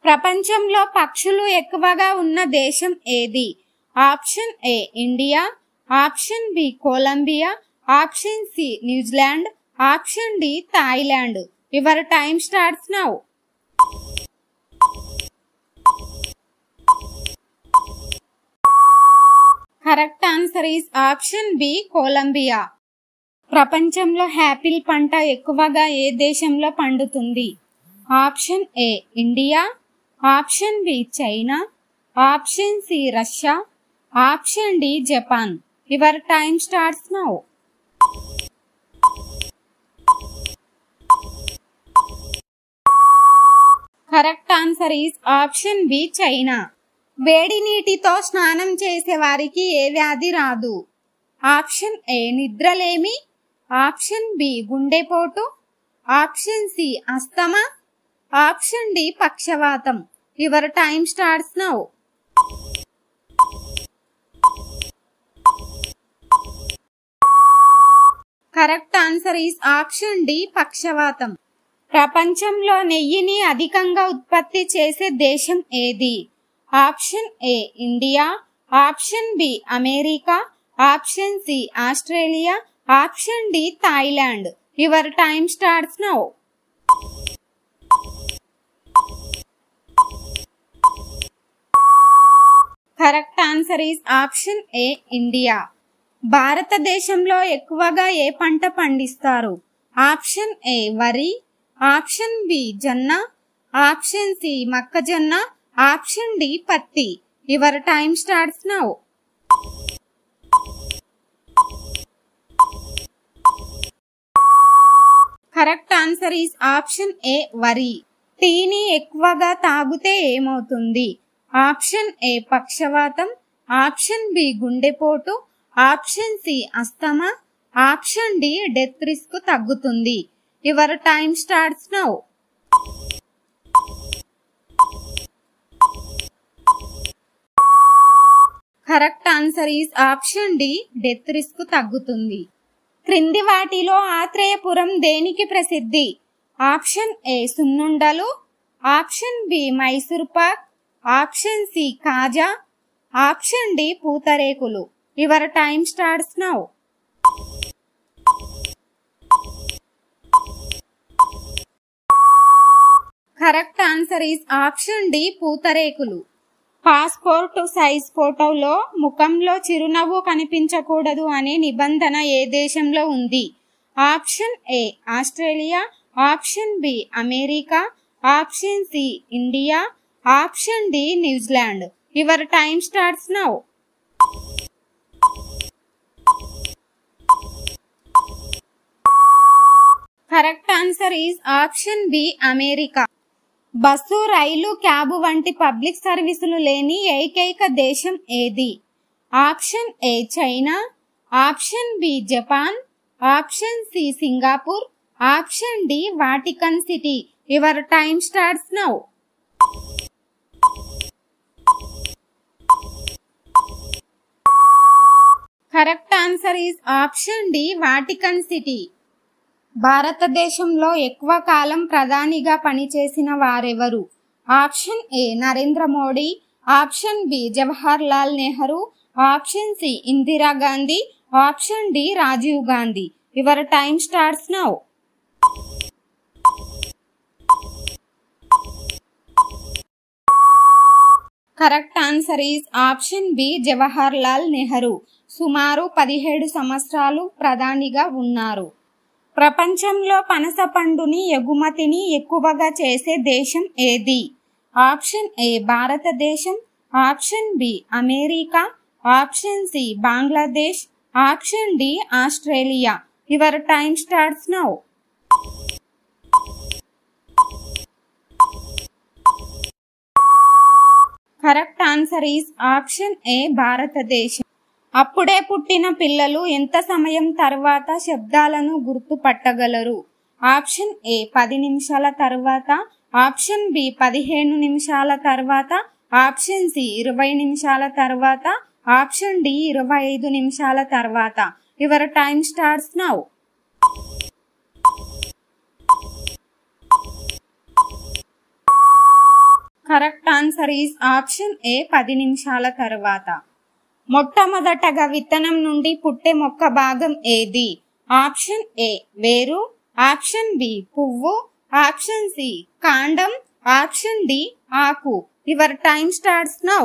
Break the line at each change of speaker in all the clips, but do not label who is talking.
ప్రపంచంలో పక్షులు ఎక్కువగా ఉన్న దేశం ఏది? Option A India, option B Colombia, option C New Zealand, option D Thailand. Your time starts now. Correct answer is option B Colombia. ప్రపంచంలో apple పంట ఎక్కువగా ఏ దేశంలో పండుతుంది? Option A India, option B China, option C Russia, option D Japan. Your time starts now. Correct answer is option B China. వేడి నీటితో స్నానం చేసే వారికి ఏ వ్యాధి రాదు? ఆప్షన్ ఏ నిద్రలేమి, ఆప్షన్ బి గుండెపోటు, ఆప్షన్ సి అస్తమా, ఆప్షన్ డి పక్షవాతం. Your time starts now. Correct answer is option D పక్షవాతం. ప్రపంచంలో నెయ్యిని అధికంగా ఉత్పత్తి చేసే దేశం ఏది? Option A India, option B America, option C Australia, option D Thailand. Your time starts now. Correct answer is option A India. భారతదేశంలో ఎక్కువగా ఏ పంట పండిస్తారు? ఆప్షన్ ఏ వరి, ఆప్షన్ బి జొన్న, ఆప్షన్ సి మొక్కజొన్న, ఆప్షన్ డి పత్తి. Your time starts now. Correct answer is option A వరి. టీని ఎక్కువగా తాగితే ఏమవుతుంది? ఆప్షన్ ఏ పక్షవాతం, ఆప్షన్ బి గుండెపోటు, ఆప్షన్ సి అస్తమా, ఆప్షన్ డి డెత్ రిస్క్ తగ్గుతుంది. Your time starts now. Correct answer is option D death risk తగ్గుతుంది. క్రింది వాటిలో ఆత్రేయపురం దేనికి ప్రసిద్ధి? ఆప్షన్ ఏ సున్నుండలు, option B Mysore pak, option C కాజా, ఆప్షన్ డి పూతరేకులు. Your time starts now. Correct answer is option D పూతరేకులు. పాస్పోర్ట్ సైజ్ ఫోటోలో ముఖంలో చిరునవ్వు కనిపించకూడదు అనే నిబంధన ఏ దేశంలో ఉంది? Option A Australia, option B America, option C India, option D New Zealand. Your time starts now. Correct answer is option B America. Bus, రైలు, క్యాబ్ వంటి పబ్లిక్ సర్వీసులు లేని ఏకైక దేశం ఏది? Option A China, option B Japan, option C Singapore, option D Vatican city. Your time starts now. Correct answer is option D Vatican city. భారతదేశంలో ఎక్కువ కాలం ప్రధానిగా పనిచేసిన వారెవరు? Option A Narendra Modi, option B Jawahar Lal Nehru, option C Indira Gandhi, option D Rajiv Gandhi. Your time starts now. Correct answer is option B Jawahar Lal Nehru. సుమారు 17 సంవత్సరాలు ప్రధానిగా ఉన్నారు. ప్రపంచంలో పనస పండుని ఎగుమతిని ఎక్కువగా చేసే దేశం ఏది? ఆప్షన్ ఏ భారతదేశం, option B America, option C Bangladesh, option D Australia. Your time starts now. Correct answer is option A భారతదేశం. అప్పుడే పుట్టిన పిల్లలు ఎంత సమయం తర్వాత శబ్దాలను గుర్తుపట్టగలరు? ఆప్షన్ ఏ 10 నిమిషాల తర్వాత, ఆప్షన్ బి 15 నిమిషాల తర్వాత, ఆప్షన్ సి 20 నిమిషాల తర్వాత, ఆప్షన్ డి 25 నిమిషాల తర్వాత. Your time starts now. Correct answer is option A 10 నిమిషాల తర్వాత. మొట్టమొదటగా విత్తనం నుండి పుట్టే మొక్క భాగం ఏది? ఆప్షన్ ఏ వేరు, ఆప్షన్ బి పువ్వు, ఆప్షన్ సి కాండం, ఆప్షన్ డి ఆకు. Your time starts now.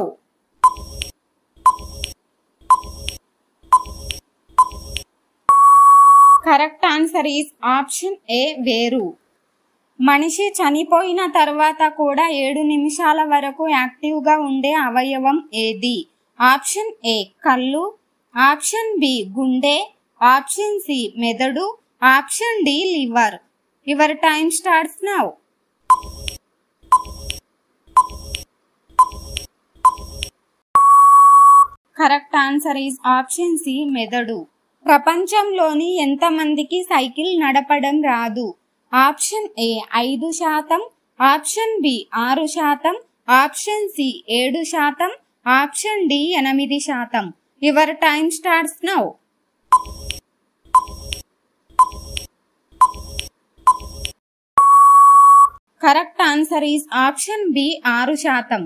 Correct answer is option A వేరు. మనిషి చనిపోయిన తర్వాత కూడా 7 నిమిషాల వరకు యాక్టివ్గా ఉండే అవయవం ఏది? ఆప్షన్ ఏ కళ్ళు, ఆప్షన్ బి గుండె, ఆప్షన్ సి మెదడు, option D liver. Your time starts now. Correct answer is option C మెదడు. ప్రపంచంలోని ఎంతమందికి సైకిల్ నడపడం రాదు? Option A 5%, option B 6%, option C 7%, option D 8%. Your time starts now. Correct answer is option B 6%.